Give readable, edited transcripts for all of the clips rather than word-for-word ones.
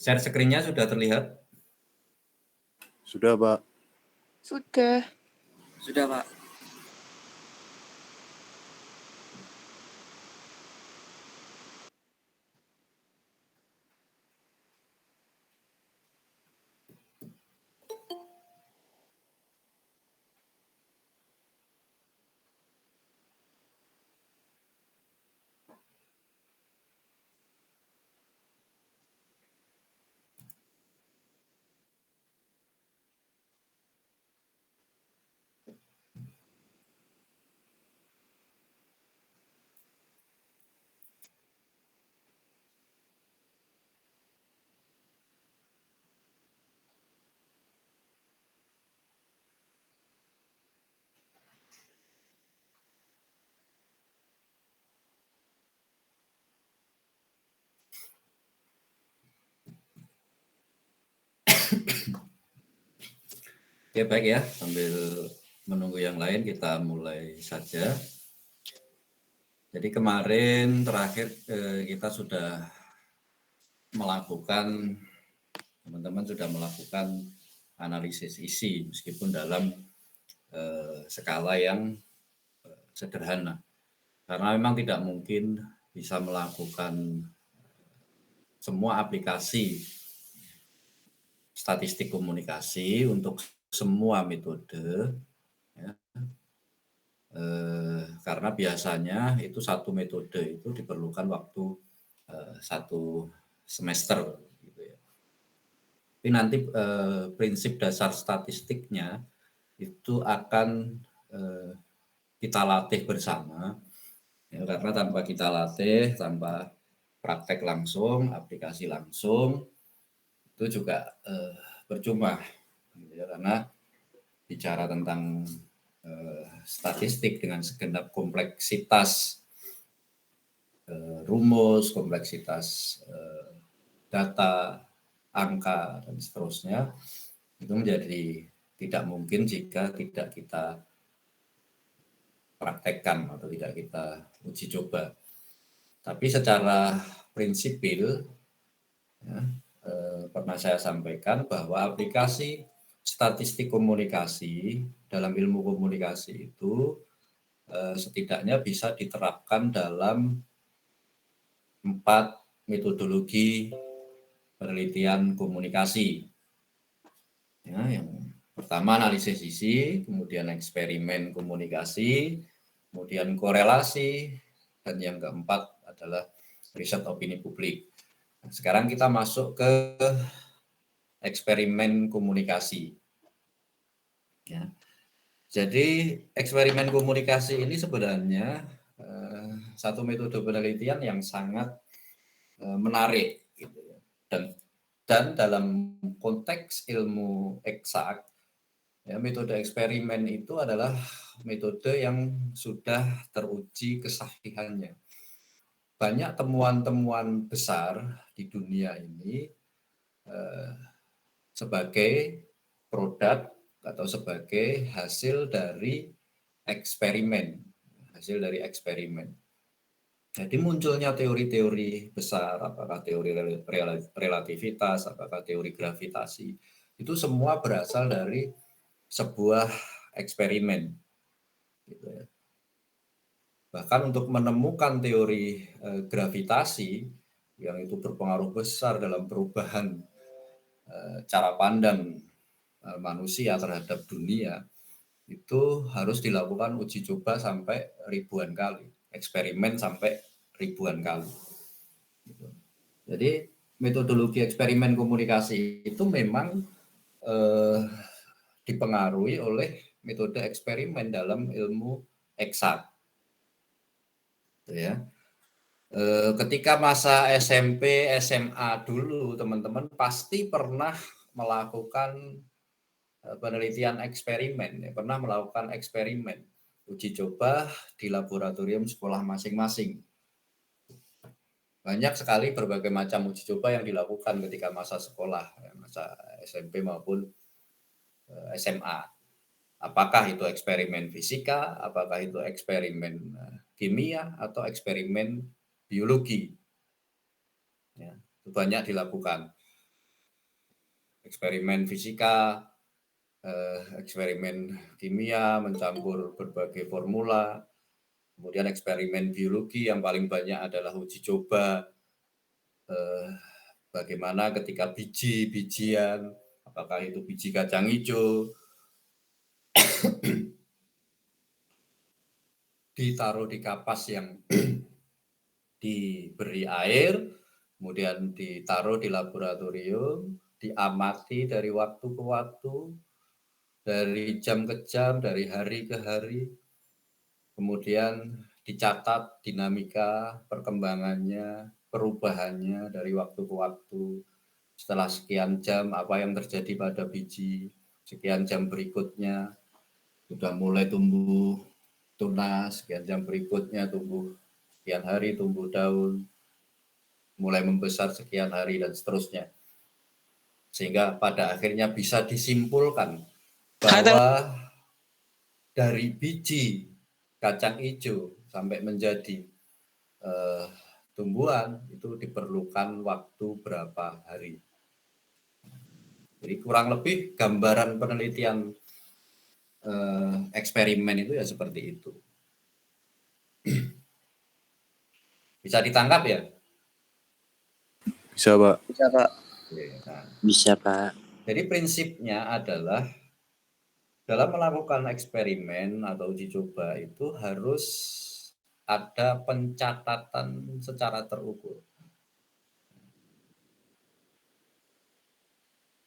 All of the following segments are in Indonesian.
Share screen-nya sudah terlihat? Sudah, Pak. Sudah. Sudah, Pak. Ya baik ya, sambil menunggu yang lain kita mulai saja. Jadi kemarin terakhir kita sudah melakukan, teman-teman sudah melakukan analisis isi meskipun dalam skala yang sederhana. Karena memang tidak mungkin bisa melakukan semua aplikasi statistik komunikasi untuk semua metode, ya. Karena biasanya itu satu metode itu diperlukan waktu 1 semester gitu ya. Tapi nanti prinsip dasar statistiknya itu akan kita latih bersama ya, karena tanpa kita latih, tanpa praktek langsung, aplikasi langsung itu juga percuma gitu ya, karena bicara tentang statistik dengan segenap kompleksitas rumus, kompleksitas data, angka, dan seterusnya, itu menjadi tidak mungkin jika tidak kita praktekkan atau tidak kita uji coba. Tapi secara prinsipil, ya, pernah saya sampaikan bahwa aplikasi statistik komunikasi dalam ilmu komunikasi itu setidaknya bisa diterapkan dalam 4 metodologi penelitian komunikasi. Ya, yang pertama analisis isi, kemudian eksperimen komunikasi, kemudian korelasi, dan yang keempat adalah riset opini publik. Nah, sekarang kita masuk ke eksperimen komunikasi. Ya. Jadi eksperimen komunikasi ini sebenarnya satu metode penelitian yang sangat menarik gitu ya. Dan dalam konteks ilmu eksak ya, metode eksperimen itu adalah metode yang sudah teruji kesahihannya. Banyak temuan-temuan besar di dunia ini sebagai produk atau sebagai hasil dari eksperimen. Jadi munculnya teori-teori besar, apakah teori relativitas, apakah teori gravitasi, itu semua berasal dari sebuah eksperimen. Gitu ya. Bahkan untuk menemukan teori gravitasi yang itu berpengaruh besar dalam perubahan cara pandang manusia terhadap dunia, itu harus dilakukan uji coba sampai ribuan kali, eksperimen sampai ribuan kali. Jadi metodologi eksperimen komunikasi itu memang dipengaruhi oleh metode eksperimen dalam ilmu eksak. Ya. Ketika masa SMP, SMA dulu, teman-teman pasti pernah melakukan penelitian eksperimen, pernah melakukan eksperimen uji coba di laboratorium sekolah masing-masing. Banyak sekali berbagai macam uji coba yang dilakukan ketika masa sekolah, masa SMP maupun SMA. Apakah itu eksperimen fisika, apakah itu eksperimen kimia, atau eksperimen biologi. Ya, itu banyak dilakukan. eksperimen fisika, eksperimen kimia, mencampur berbagai formula, kemudian eksperimen biologi yang paling banyak adalah uji coba bagaimana ketika biji-bijian, apakah itu biji kacang hijau, ditaruh di kapas yang diberi air, kemudian ditaruh di laboratorium, diamati dari waktu ke waktu, dari jam ke jam, dari hari ke hari, kemudian dicatat dinamika perkembangannya, perubahannya dari waktu ke waktu. Setelah sekian jam, apa yang terjadi pada biji, sekian jam berikutnya, sudah mulai tumbuh tunas, sekian jam berikutnya tumbuh, sekian hari tumbuh daun, mulai membesar sekian hari, dan seterusnya. Sehingga pada akhirnya bisa disimpulkan bahwa dari biji kacang hijau sampai menjadi tumbuhan itu diperlukan waktu berapa hari. Jadi kurang lebih gambaran penelitian eksperimen itu ya seperti itu. Bisa ditangkap ya? Bisa, Pak. Bisa, Pak. Nah, Bisa, Pak. jadi prinsipnya adalah dalam melakukan eksperimen atau uji coba itu harus ada pencatatan secara terukur.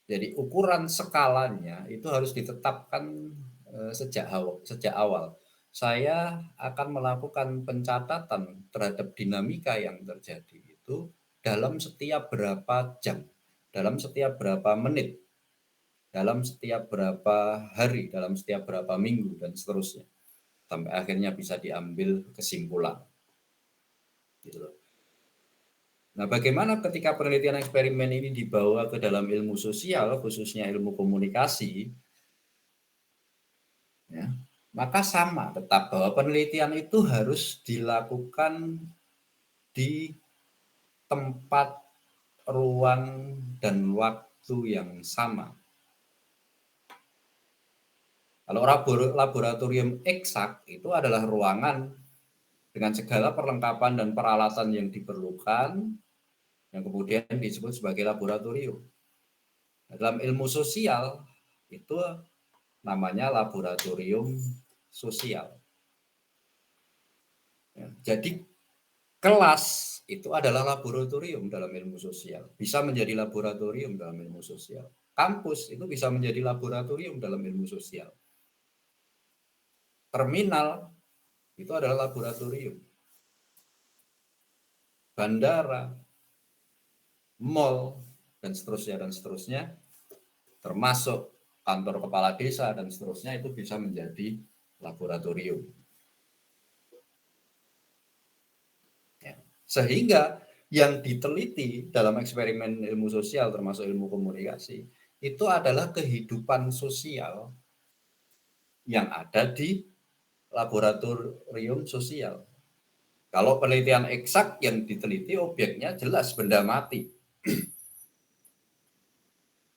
Jadi ukuran skalanya itu harus ditetapkan sejak awal. Saya akan melakukan pencatatan terhadap dinamika yang terjadi itu dalam setiap berapa jam, dalam setiap berapa menit, dalam setiap berapa hari, dalam setiap berapa minggu, dan seterusnya. Sampai akhirnya bisa diambil kesimpulan. Gitu loh. Nah, bagaimana ketika penelitian eksperimen ini dibawa ke dalam ilmu sosial, khususnya ilmu komunikasi, ya, maka sama, tetap bahwa penelitian itu harus dilakukan di tempat, ruang, dan waktu yang sama. Kalau laboratorium eksak itu adalah ruangan dengan segala perlengkapan dan peralatan yang diperlukan, yang kemudian disebut sebagai laboratorium. Nah, dalam ilmu sosial itu namanya laboratorium sosial. Ya, jadi kelas itu adalah laboratorium dalam ilmu sosial, bisa menjadi laboratorium dalam ilmu sosial. Kampus itu bisa menjadi laboratorium dalam ilmu sosial. Terminal itu adalah laboratorium. Bandara, mall, dan seterusnya, termasuk kantor kepala desa dan seterusnya, itu bisa menjadi laboratorium. Ya. Sehingga yang diteliti dalam eksperimen ilmu sosial termasuk ilmu komunikasi itu adalah kehidupan sosial yang ada di laboratorium sosial. Kalau penelitian eksak yang diteliti objeknya jelas benda mati.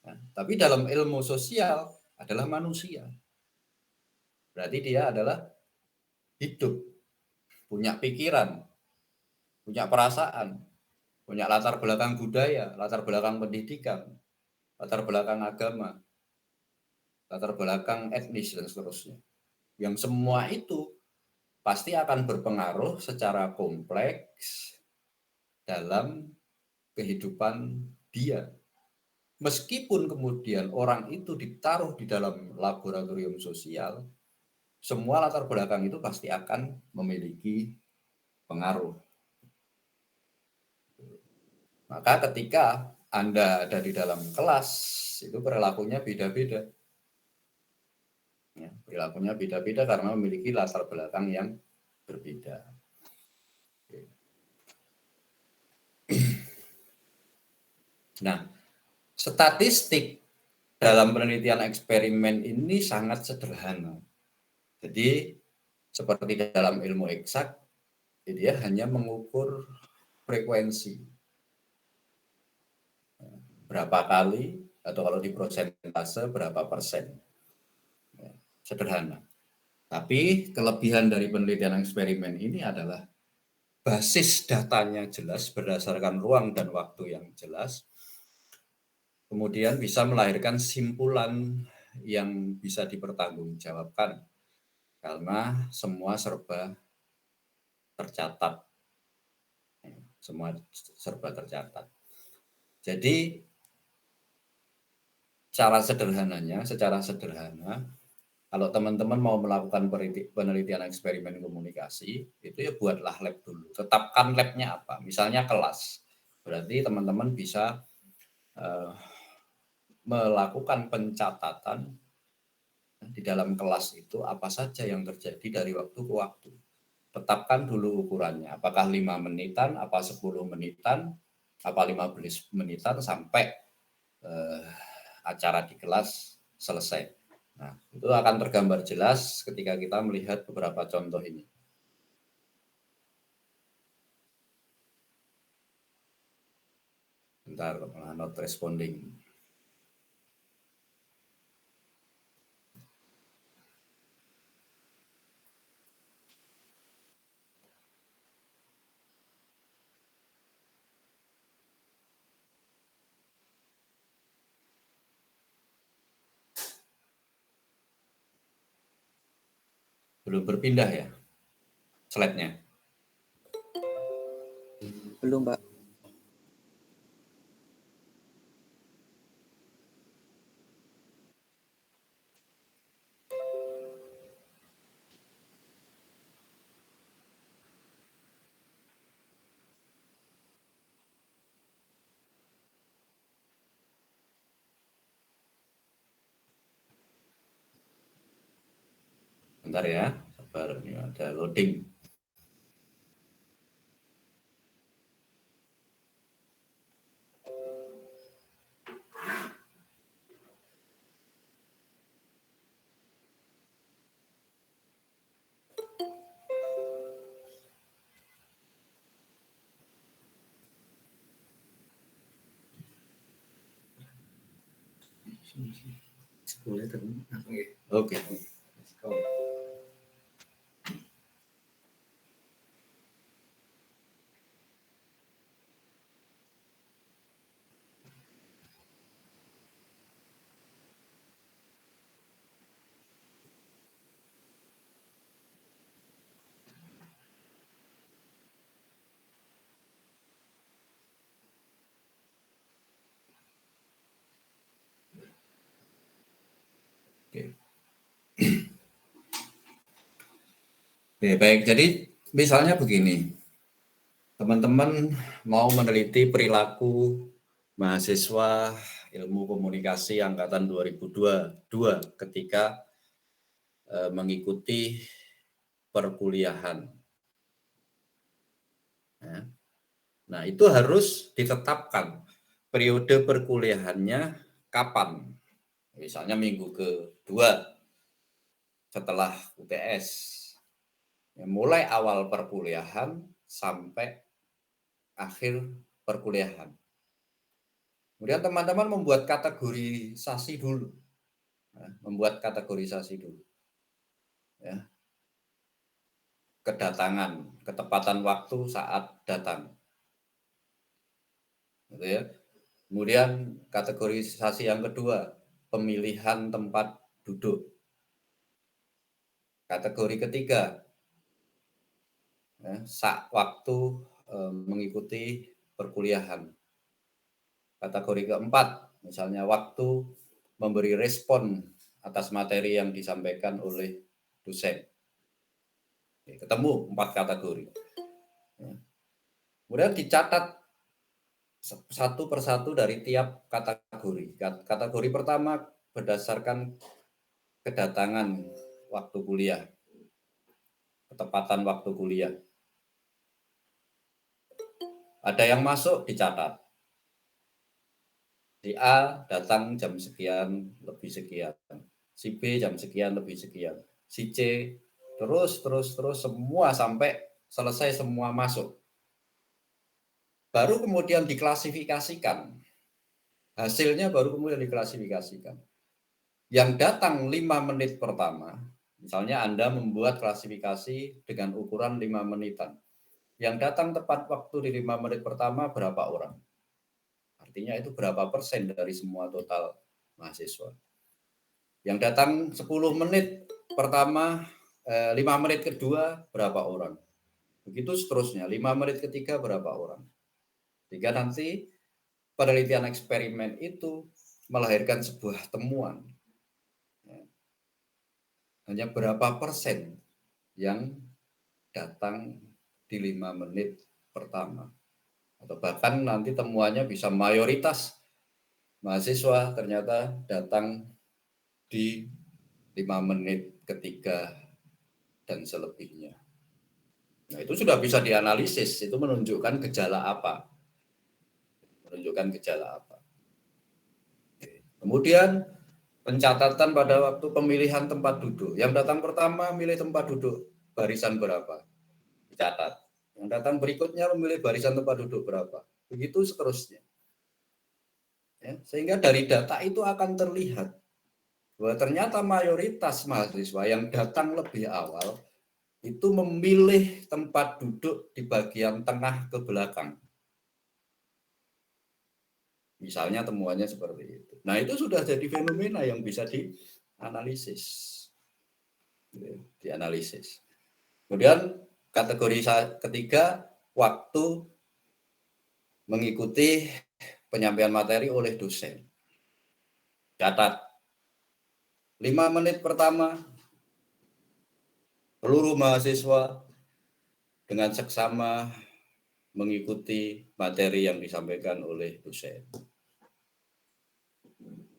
Nah, tapi dalam ilmu sosial adalah manusia. Berarti dia adalah hidup, punya pikiran, punya perasaan, punya latar belakang budaya, latar belakang pendidikan, latar belakang agama, latar belakang etnis, dan seterusnya. Yang semua itu pasti akan berpengaruh secara kompleks dalam kehidupan dia. Meskipun kemudian orang itu ditaruh di dalam laboratorium sosial, semua latar belakang itu pasti akan memiliki pengaruh. Maka ketika Anda ada di dalam kelas, itu perilakunya beda-beda. Ya, perilakunya beda-beda karena memiliki latar belakang yang berbeda. Nah, statistik dalam penelitian eksperimen ini sangat sederhana. Jadi, seperti dalam ilmu eksak, dia hanya mengukur frekuensi. Berapa kali atau kalau di prosentase berapa persen. Ya, sederhana. Tapi kelebihan dari penelitian eksperimen ini adalah basis datanya jelas berdasarkan ruang dan waktu yang jelas, kemudian bisa melahirkan simpulan yang bisa dipertanggungjawabkan karena semua serba tercatat. Semua serba tercatat. Jadi secara sederhana, kalau teman-teman mau melakukan penelitian eksperimen komunikasi, itu ya buatlah lab dulu. Tetapkan labnya apa. Misalnya kelas. Berarti teman-teman bisa melakukan pencatatan di dalam kelas itu apa saja yang terjadi dari waktu ke waktu. Tetapkan dulu ukurannya. Apakah 5 menitan, apa 10 menitan, apa 15 menitan sampai acara di kelas selesai. Nah, itu akan tergambar jelas ketika kita melihat beberapa contoh ini. Bentar, not responding. Belum berpindah ya slide-nya? Belum, Pak. Bentar ya, sabar, ini ada loading. Oke. Oke. Oke, baik. Jadi misalnya begini, teman-teman mau meneliti perilaku mahasiswa ilmu komunikasi angkatan 2022 ketika mengikuti perkuliahan. Ya. Nah, itu harus ditetapkan periode perkuliahannya kapan. Misalnya minggu kedua setelah UTS. Ya, mulai awal perkuliahan sampai akhir perkuliahan. Kemudian teman-teman membuat kategorisasi dulu. Ya. Kedatangan, ketepatan waktu saat datang. Gitu ya. Kemudian kategorisasi yang kedua, pemilihan tempat duduk. Kategori ketiga, ya, waktu mengikuti perkuliahan. Kategori keempat, misalnya waktu memberi respon atas materi yang disampaikan oleh dosen. Ketemu 4 kategori. Kemudian dicatat satu persatu dari tiap kategori. Kategori pertama berdasarkan kedatangan waktu kuliah, ketepatan waktu kuliah. Ada yang masuk dicatat. Si A datang jam sekian lebih sekian. Si B jam sekian lebih sekian. Si C terus semua sampai selesai semua masuk. Baru kemudian diklasifikasikan Hasilnya baru kemudian diklasifikasikan. Yang datang 5 menit pertama, misalnya Anda membuat klasifikasi dengan ukuran 5 menitan. Yang datang tepat waktu di 5 menit pertama berapa orang? Artinya itu berapa persen dari semua total mahasiswa. Yang datang 10 menit pertama, 5 menit kedua berapa orang? Begitu seterusnya, 5 menit ketiga berapa orang? Sehingga nanti penelitian eksperimen itu melahirkan sebuah temuan. Hanya berapa persen yang datang di 5 menit pertama. Atau bahkan nanti temuannya bisa mayoritas mahasiswa ternyata datang di 5 menit ketiga dan selebihnya. Nah, itu sudah bisa dianalisis, itu menunjukkan gejala apa. Kemudian pencatatan pada waktu pemilihan tempat duduk. Yang datang pertama milih tempat duduk barisan berapa? Dicatat. Yang datang berikutnya memilih barisan tempat duduk berapa? Begitu seterusnya. Ya, sehingga dari data itu akan terlihat bahwa ternyata mayoritas mahasiswa yang datang lebih awal itu memilih tempat duduk di bagian tengah ke belakang. Misalnya temuannya seperti itu. Nah, itu sudah jadi fenomena yang bisa dianalisis. Kemudian kategori ketiga, waktu mengikuti penyampaian materi oleh dosen. Catat, 5 menit pertama, seluruh mahasiswa dengan seksama mengikuti materi yang disampaikan oleh dosen.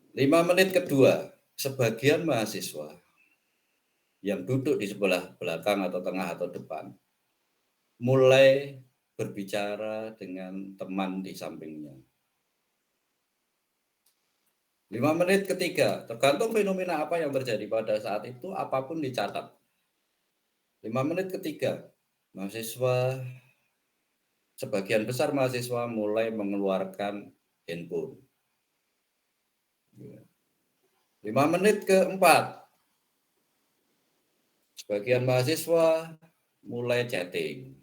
5 menit kedua, sebagian mahasiswa yang duduk di sebelah belakang atau tengah atau depan mulai berbicara dengan teman di sampingnya. 5 menit ketiga, tergantung fenomena apa yang terjadi pada saat itu, apapun dicatat. 5 menit ketiga, mahasiswa, sebagian besar mahasiswa mulai mengeluarkan handphone. 5 menit keempat, sebagian mahasiswa mulai chatting.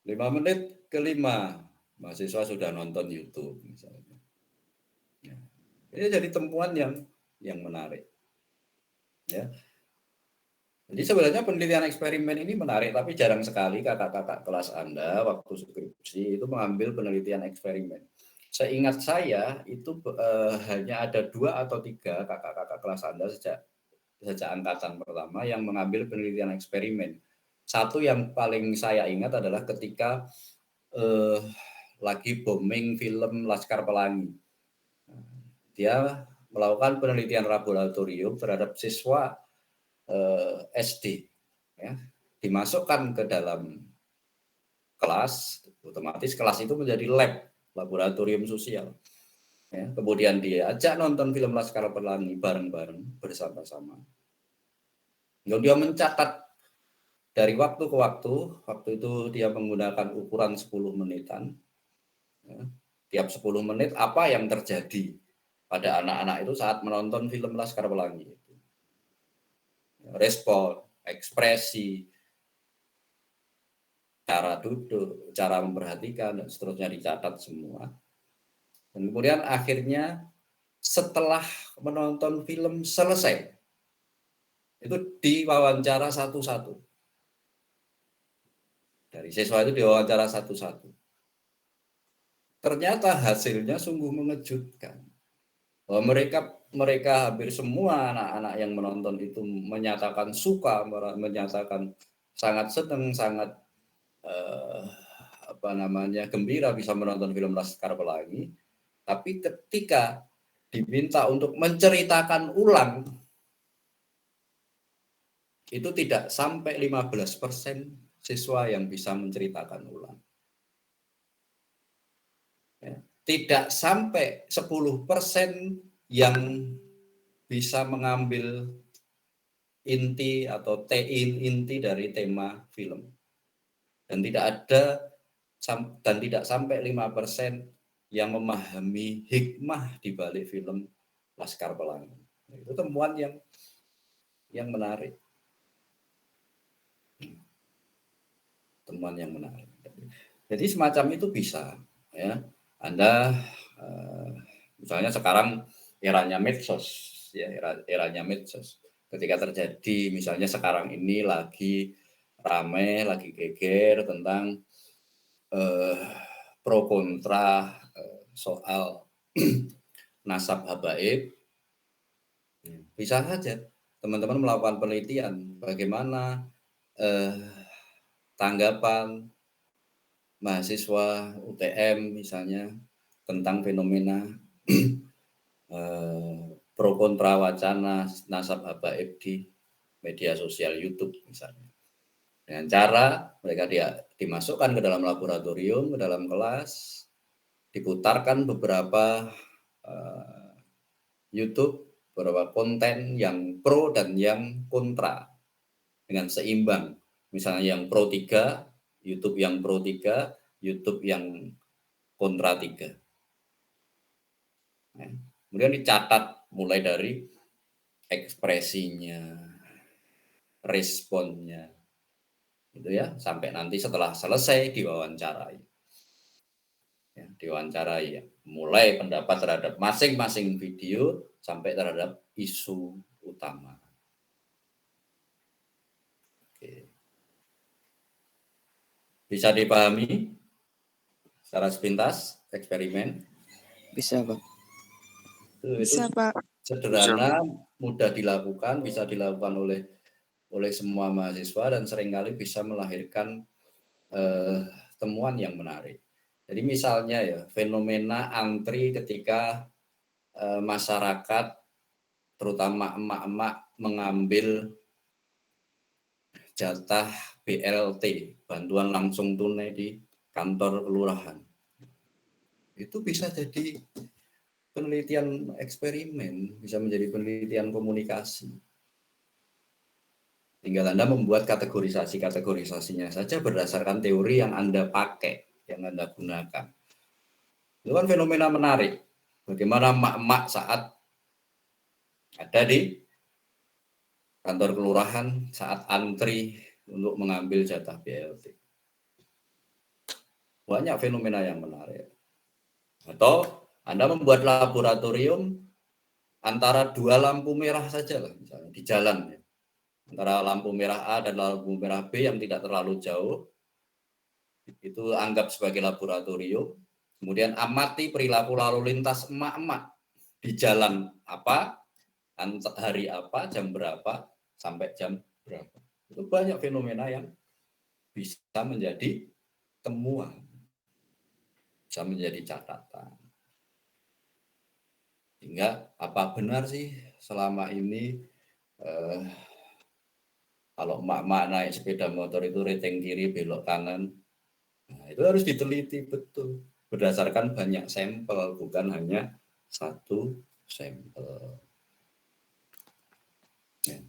5 menit kelima, mahasiswa sudah nonton YouTube misalnya. Ini jadi temuan yang menarik. Ya. Jadi sebenarnya penelitian eksperimen ini menarik, tapi jarang sekali kakak-kakak kelas Anda waktu skripsi itu mengambil penelitian eksperimen. Seingat saya itu hanya ada 2 atau 3 kakak-kakak kelas Anda sejak angkatan pertama yang mengambil penelitian eksperimen. Satu yang paling saya ingat adalah ketika lagi booming film Laskar Pelangi. Dia melakukan penelitian laboratorium terhadap siswa SD, ya, dimasukkan ke dalam kelas, otomatis kelas itu menjadi lab, laboratorium sosial. Ya, kemudian diajak nonton film Laskar Pelangi bareng-bareng bersama-sama. Lalu dia mencatat dari waktu ke waktu itu dia menggunakan ukuran 10 menitan. Ya, tiap 10 menit apa yang terjadi pada anak-anak itu saat menonton film Laskar Pelangi. Respon, ekspresi, cara duduk, cara memperhatikan, dan seterusnya dicatat semua. Dan kemudian akhirnya setelah menonton film selesai, itu diwawancara satu-satu. Dari siswa itu diwawancara satu-satu. Ternyata hasilnya sungguh mengejutkan. Bahwa mereka hampir semua anak-anak yang menonton itu menyatakan suka, menyatakan sangat senang, sangat gembira bisa menonton film Laskar Pelangi. Tapi ketika diminta untuk menceritakan ulang, itu tidak sampai 15% siswa yang bisa menceritakan ulang. Ya, tidak sampai 10% yang bisa mengambil inti atau inti dari tema film. Dan tidak ada dan tidak sampai 5% yang memahami hikmah di balik film Laskar Pelangi. Itu temuan yang menarik. Temuan yang menarik. Jadi semacam itu bisa, ya. Anda misalnya sekarang eranya medsos, ya, eranya medsos. Ketika terjadi misalnya sekarang ini lagi ramai, lagi geger tentang pro kontra soal nasab habaib, bisa saja teman-teman melakukan penelitian bagaimana tanggapan mahasiswa UTM misalnya tentang fenomena pro kontra wacana nasab habaib di media sosial YouTube misalnya. Dengan cara mereka dimasukkan ke dalam laboratorium, ke dalam kelas, diputarkan beberapa YouTube, beberapa konten yang pro dan yang kontra dengan seimbang. Misalnya yang pro 3, YouTube yang pro 3, YouTube yang kontra 3. Nah, kemudian dicatat mulai dari ekspresinya, responnya, gitu ya, sampai nanti setelah selesai diwawancarai. Ya, diwawancarai ya, mulai pendapat terhadap masing-masing video sampai terhadap isu utama. Oke. Bisa dipahami secara sepintas eksperimen? Bisa, Pak. Bisa, Pak. Sederhana, mudah dilakukan, bisa dilakukan oleh semua mahasiswa dan seringkali bisa melahirkan temuan yang menarik. Jadi misalnya ya, fenomena antri ketika masyarakat, terutama emak-emak, mengambil jatah BLT, bantuan langsung tunai di kantor kelurahan. Itu bisa jadi penelitian eksperimen, bisa menjadi penelitian komunikasi. Tinggal Anda membuat kategorisasinya saja berdasarkan teori yang Anda pakai, yang Anda gunakan. Itu kan fenomena menarik. Bagaimana emak-emak saat ada di kantor kelurahan, saat antri untuk mengambil jatah BLT. Banyak fenomena yang menarik. Atau Anda membuat laboratorium antara dua lampu merah saja lah, misalnya di jalan ya. Antara lampu merah A dan lampu merah B yang tidak terlalu jauh, itu anggap sebagai laboratorium. Kemudian amati perilaku lalu lintas emak-emak di jalan apa, hari apa, jam berapa, sampai jam berapa. Itu banyak fenomena yang bisa menjadi temuan, bisa menjadi catatan. Sehingga apa benar sih selama ini kalau emak-emak naik sepeda motor itu reteng kiri belok kanan, nah, itu harus diteliti betul berdasarkan banyak sampel, bukan hanya satu sampel. Ya.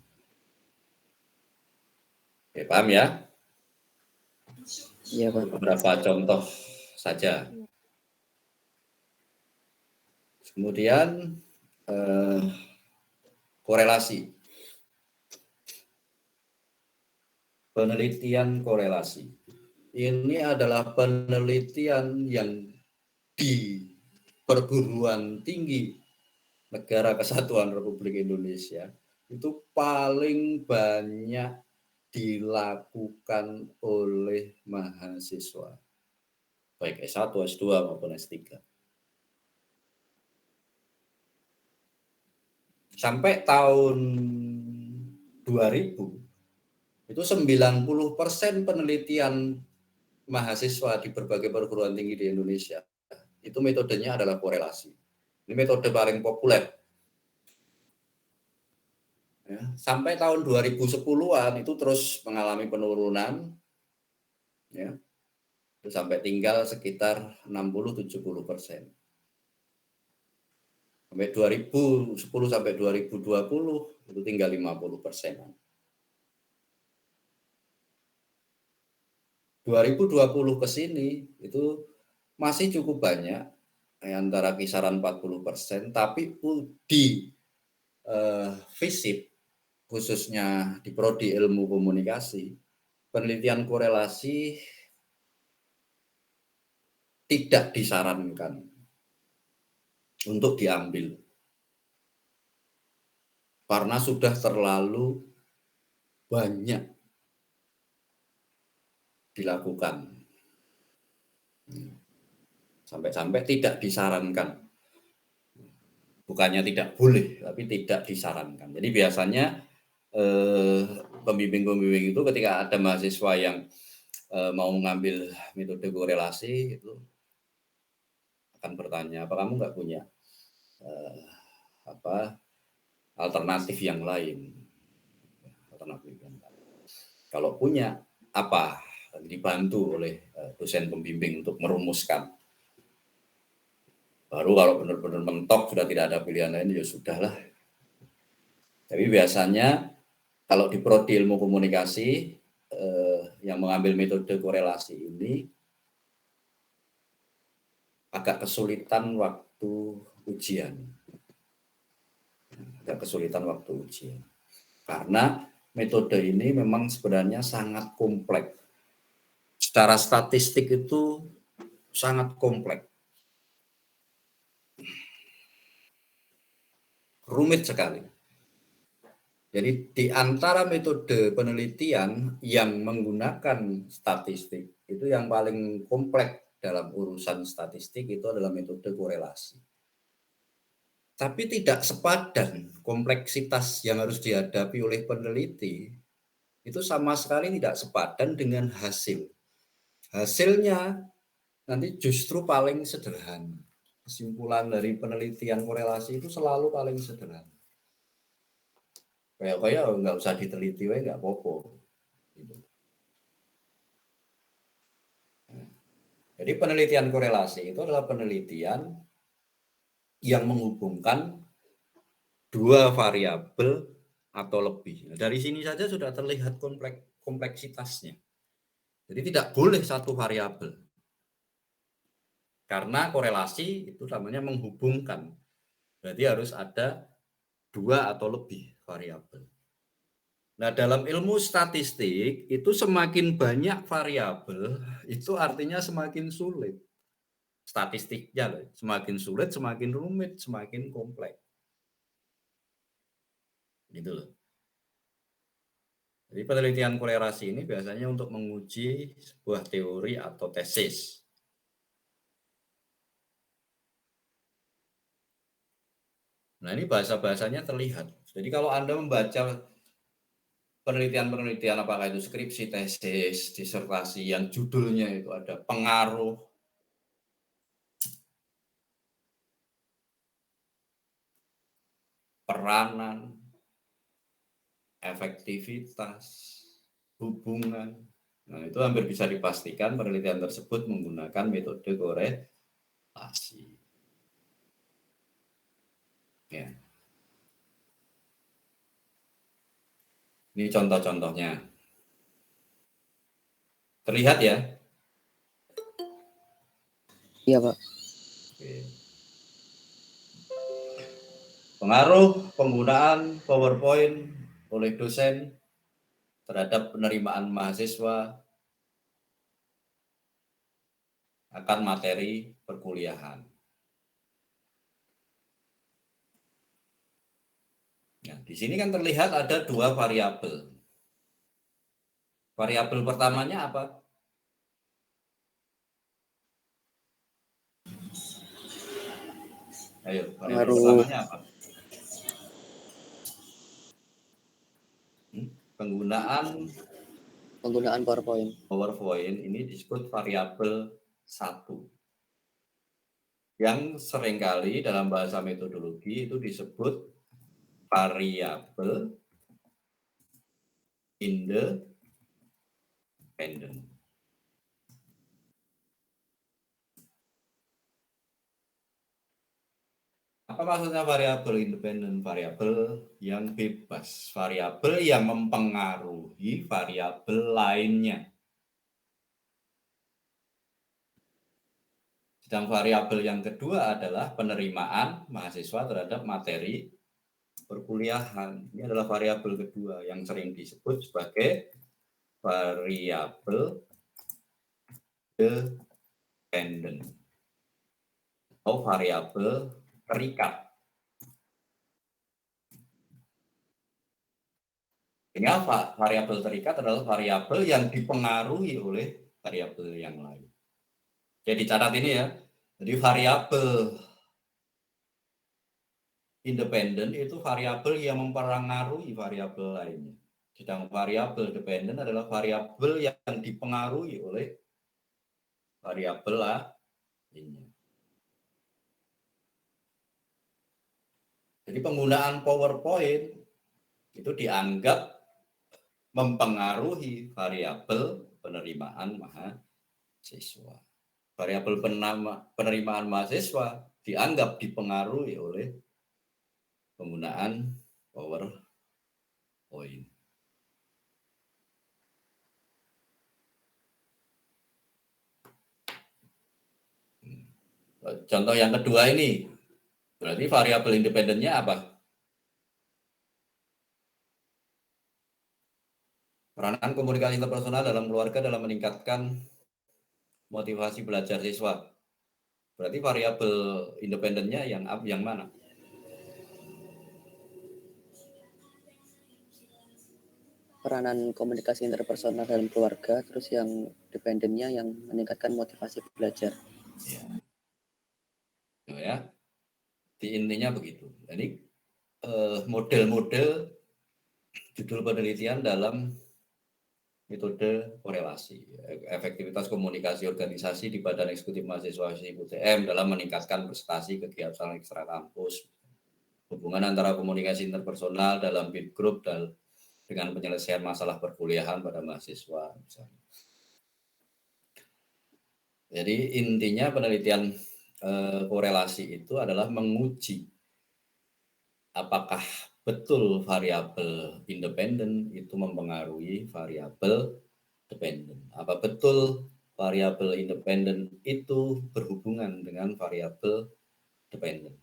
Oke, paham ya? Iya, Pak. Beberapa contoh saja. Kemudian korelasi. Penelitian korelasi. Ini adalah penelitian yang di perguruan tinggi Negara Kesatuan Republik Indonesia itu paling banyak dilakukan oleh mahasiswa, baik S1, S2 maupun S3. Sampai tahun 2000, itu 90% penelitian mahasiswa di berbagai perguruan tinggi di Indonesia, itu metodenya adalah korelasi. Ini metode paling populer. Ya, sampai tahun 2010-an itu terus mengalami penurunan, ya, itu sampai tinggal sekitar 60-70%. Sampai 2010 sampai 2020 itu tinggal 50%. 2020 ke sini itu masih cukup banyak, antara kisaran 40%, tapi di FISIP, khususnya di prodi ilmu komunikasi, penelitian korelasi tidak disarankan untuk diambil karena sudah terlalu banyak dilakukan. Sampai-sampai tidak disarankan. Bukannya tidak boleh, tapi tidak disarankan. Jadi biasanya pembimbing-pembimbing itu ketika ada mahasiswa yang mau mengambil metode korelasi itu akan bertanya, apa kamu nggak punya alternatif yang lain? Kalau punya, apa? Dibantu oleh dosen pembimbing untuk merumuskan. Baru kalau benar-benar mentok sudah tidak ada pilihan lain, ya sudahlah. Tapi biasanya kalau di prodi ilmu komunikasi yang mengambil metode korelasi ini agak kesulitan waktu ujian. Karena metode ini memang sebenarnya sangat kompleks. Secara statistik itu sangat kompleks. Rumit sekali. Jadi di antara metode penelitian yang menggunakan statistik, itu yang paling kompleks dalam urusan statistik itu adalah metode korelasi. Tapi tidak sepadan kompleksitas yang harus dihadapi oleh peneliti, itu sama sekali tidak sepadan dengan hasil. Hasilnya nanti justru paling sederhana. Kesimpulan dari penelitian korelasi itu selalu paling sederhana. Kayak nggak usah diteliti, nggak apa-apa. Gitu. Jadi penelitian korelasi itu adalah penelitian yang menghubungkan dua variabel atau lebih. Nah, dari sini saja sudah terlihat kompleksitasnya. Jadi tidak boleh satu variabel. Karena korelasi itu namanya menghubungkan. Berarti harus ada dua atau lebih variabel. Nah, dalam ilmu statistik itu semakin banyak variabel, itu artinya semakin sulit. Statistiknya loh, semakin sulit, semakin rumit, semakin kompleks. Gitu loh. Jadi penelitian korelasi ini biasanya untuk menguji sebuah teori atau tesis. Nah, ini bahasa-bahasanya terlihat. Jadi kalau Anda membaca penelitian-penelitian, apakah itu skripsi, tesis, disertasi yang judulnya itu ada pengaruh, peranan, efektivitas, hubungan. Nah, itu hampir bisa dipastikan penelitian tersebut menggunakan metode korelasi. Ya. Ini contoh-contohnya. Terlihat ya? Iya, Pak. Oke. Pengaruh penggunaan PowerPoint oleh dosen terhadap penerimaan mahasiswa akan materi perkuliahan. Nah, di sini kan terlihat ada dua variabel. Variabel pertamanya apa? Ayo, variabel pertamanya apa? Penggunaan PowerPoint ini disebut variabel 1. Yang seringkali dalam bahasa metodologi itu disebut variabel independen. Apa maksudnya variabel independen? Variabel yang bebas, variabel yang mempengaruhi variabel lainnya. Sedang variabel yang kedua adalah penerimaan mahasiswa terhadap materi perkuliahan. Ini adalah variabel kedua yang sering disebut sebagai variabel dependent atau variabel terikat. Ini apa? Variabel terikat adalah variabel yang dipengaruhi oleh variabel yang lain. Jadi catat ini ya. Jadi variabel independen itu variabel yang mempengaruhi variabel lainnya. Sedang variabel dependen adalah variabel yang dipengaruhi oleh variabel lainnya. Jadi penggunaan PowerPoint itu dianggap mempengaruhi variabel penerimaan mahasiswa. Variabel penerimaan mahasiswa dianggap dipengaruhi oleh penggunaan PowerPoint. Contoh yang kedua ini, berarti variabel independennya apa? Peranan komunikasi interpersonal dalam keluarga dalam meningkatkan motivasi belajar siswa. Berarti variabel independennya yang mana? Peranan komunikasi interpersonal dalam keluarga, terus yang dependennya yang meningkatkan motivasi belajar. Ya. Di intinya begitu. Jadi model-model judul penelitian dalam metode korelasi, efektivitas komunikasi organisasi di Badan Eksekutif Mahasiswa UTM dalam meningkatkan prestasi kegiatan ekstra kampus, hubungan antara komunikasi interpersonal dalam peer group dengan penyelesaian masalah perkuliahan pada mahasiswa. Misalnya. Jadi intinya penelitian korelasi itu adalah menguji apakah betul variabel independen itu mempengaruhi variabel dependen. Apa betul variabel independen itu berhubungan dengan variabel dependen.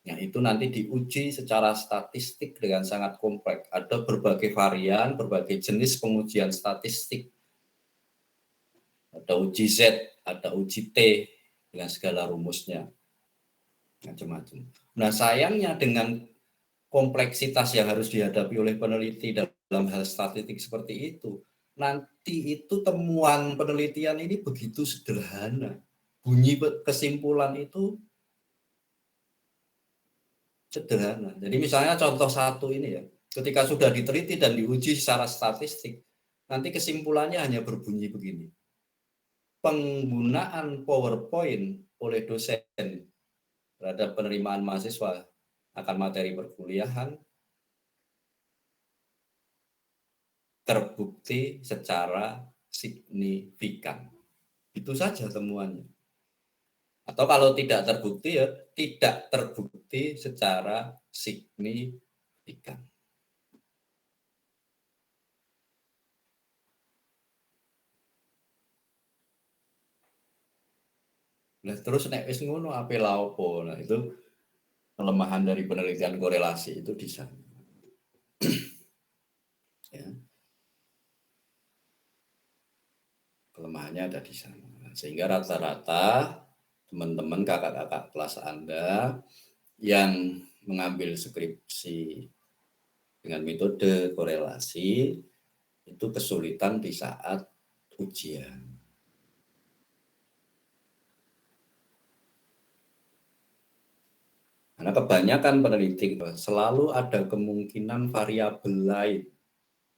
Nah, itu nanti diuji secara statistik dengan sangat kompleks. Ada berbagai varian, berbagai jenis pengujian statistik. Ada uji Z, ada uji T dengan segala rumusnya. Macam-macam. Nah, sayangnya dengan kompleksitas yang harus dihadapi oleh peneliti dalam hal statistik seperti itu, nanti itu temuan penelitian ini begitu sederhana. Bunyi kesimpulan itu sederhana. Jadi misalnya contoh satu ini ya, ketika sudah diteliti dan diuji secara statistik, nanti kesimpulannya hanya berbunyi begini. Penggunaan PowerPoint oleh dosen terhadap penerimaan mahasiswa akan materi perkuliahan terbukti secara signifikan. Itu saja temuannya. Atau kalau tidak terbukti ya tidak terbukti secara signifikan. Nah, terus nek wis ngono ape lha opo? Nah, itu kelemahan dari penelitian korelasi itu di sana. Ya. Kelemahannya ada di sana. Sehingga rata-rata teman-teman kakak-kakak kelas Anda yang mengambil skripsi dengan metode korelasi itu kesulitan di saat ujian. Karena kebanyakan peneliti selalu ada kemungkinan variabel lain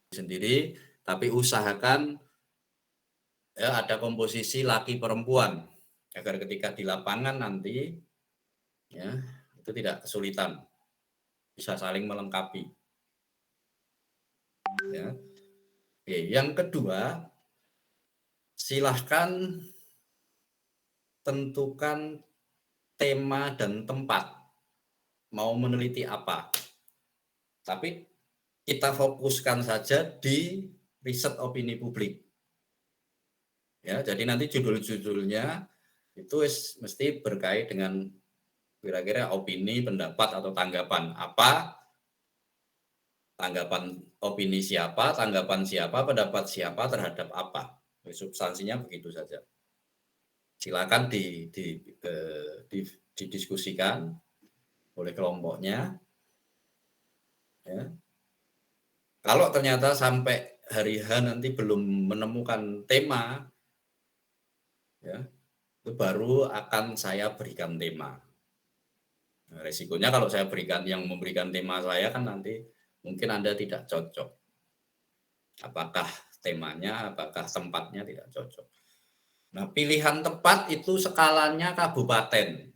sendiri, tapi usahakan ya ada komposisi laki perempuan agar ketika di lapangan nanti ya itu tidak kesulitan, bisa saling melengkapi. Ya. Oke, yang kedua, silahkan tentukan tema dan tempat mau meneliti apa. Tapi kita fokuskan saja di riset opini publik. Ya, jadi nanti judul-judulnya itu mesti berkait dengan kira-kira opini, pendapat atau tanggapan apa, tanggapan opini siapa, tanggapan siapa, pendapat siapa terhadap apa. Substansinya begitu saja. Silakan didiskusikan oleh kelompoknya. Ya. Kalau ternyata sampai hari H nanti belum menemukan tema, ya, itu baru akan saya berikan tema. Nah, resikonya kalau saya memberikan tema saya kan nanti mungkin Anda tidak cocok. Apakah temanya, apakah tempatnya tidak cocok. Nah, pilihan tempat itu skalanya kabupaten.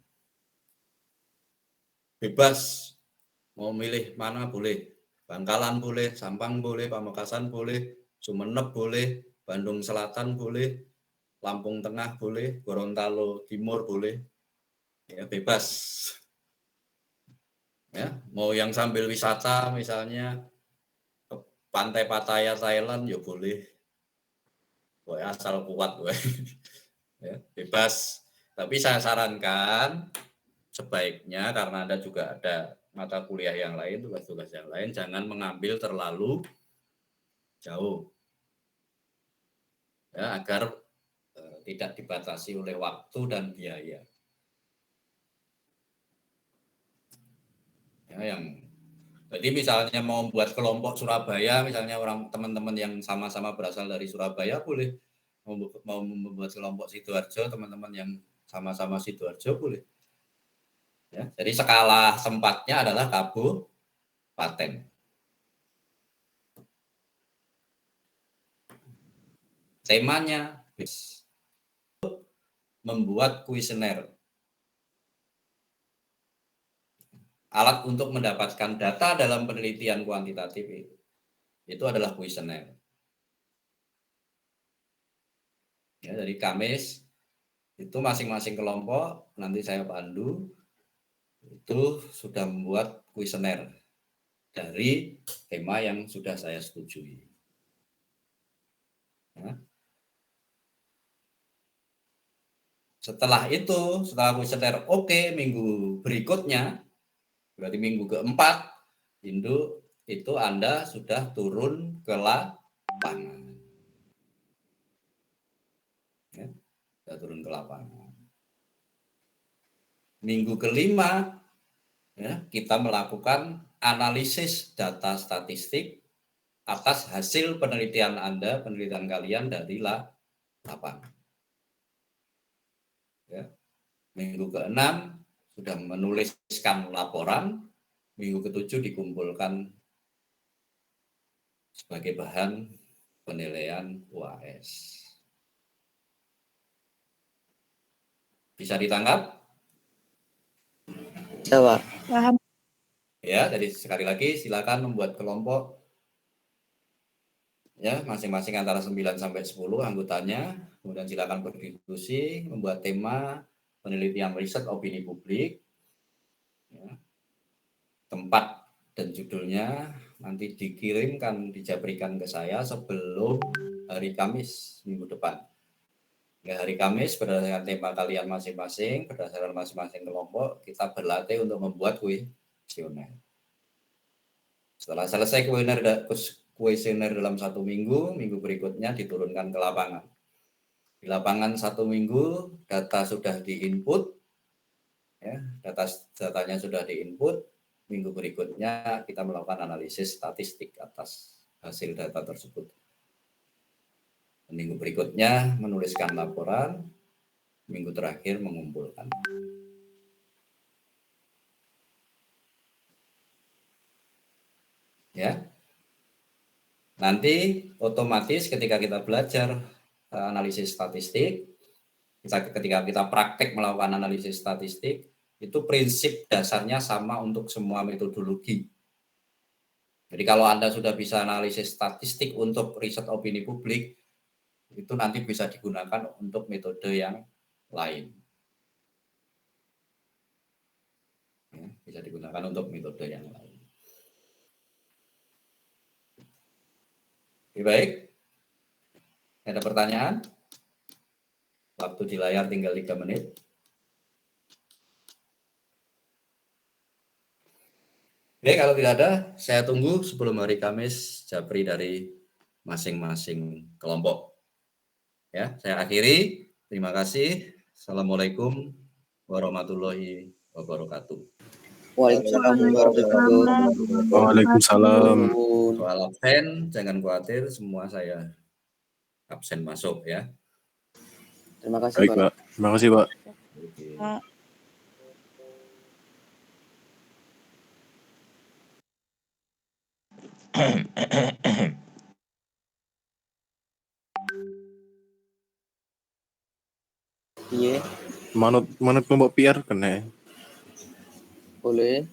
Bebas, mau milih mana boleh. Bangkalan boleh, Sampang boleh, Pamekasan boleh, Sumeneb boleh, Bandung Selatan boleh, Lampung Tengah boleh, Gorontalo Timur boleh. Ya, bebas. Ya, mau yang sambil wisata misalnya ke pantai Pattaya Thailand ya boleh. Boleh asal kuat gue. Ya, bebas. Tapi saya sarankan sebaiknya karena Anda juga ada mata kuliah yang lain, tugas-tugas yang lain, jangan mengambil terlalu jauh. Ya, agar tidak dibatasi oleh waktu dan biaya. Ya, jadi misalnya mau buat kelompok Surabaya, misalnya teman-teman yang sama-sama berasal dari Surabaya boleh, mau membuat kelompok Sidoarjo, teman-teman yang sama-sama Sidoarjo boleh. Ya, jadi skala tempatnya adalah kabupaten. Temanya membuat kuesioner. Alat untuk mendapatkan data dalam penelitian kuantitatif itu adalah kuesioner. Ya, dari Kamis itu masing-masing kelompok nanti saya pandu itu sudah membuat kuesioner dari tema yang sudah saya setujui. Ya. Setelah kuesioner oke, minggu berikutnya berarti minggu keempat itu Anda sudah turun ke lapangan. Ya, sudah turun ke lapangan. Minggu kelima ya, kita melakukan analisis data statistik atas hasil penelitian kalian dari lapangan. Ya. Minggu ke-6 sudah menuliskan laporan, minggu ke-7 dikumpulkan sebagai bahan penilaian UAS. Bisa ditangkap? Jawab. Paham. Ya, jadi sekali lagi silakan membuat kelompok ya, masing-masing antara 9 sampai 10 anggotanya, kemudian silakan berdiskusi, membuat tema penelitian riset opini publik, ya, tempat dan judulnya nanti dijabrikan ke saya sebelum hari Kamis minggu depan. Ya, hari Kamis berdasarkan tema kalian masing-masing, berdasarkan masing-masing kelompok, kita berlatih untuk membuat kuesioner. Setelah selesai kuesioner dalam 1 minggu, minggu berikutnya diturunkan ke lapangan. Di lapangan 1 minggu, data sudah diinput, ya, datanya sudah diinput. Minggu berikutnya kita melakukan analisis statistik atas hasil data tersebut. Minggu berikutnya menuliskan laporan, minggu terakhir mengumpulkan. Ya, nanti otomatis ketika kita belajar analisis statistik, ketika kita praktek melakukan analisis statistik, itu prinsip dasarnya sama untuk semua metodologi. Jadi kalau Anda sudah bisa analisis statistik untuk riset opini publik, itu nanti bisa digunakan untuk metode yang lain. Ya, bisa digunakan untuk metode yang lain. Oke, baik. Ada pertanyaan? Waktu di layar tinggal 3 menit. Oke, kalau tidak ada, saya tunggu sebelum hari Kamis Japri dari masing-masing kelompok. Ya, saya akhiri. Terima kasih. Assalamualaikum warahmatullahi wabarakatuh. Waalaikumsalam warahmatullahi wabarakatuh. Waalaikumsalam. Soal absen, jangan khawatir, semua saya absen masuk ya. Terima kasih, Baik, Pak. Pak. Terima kasih, Pak. Oke. Iya, Manut kelompok PR kena. boleh.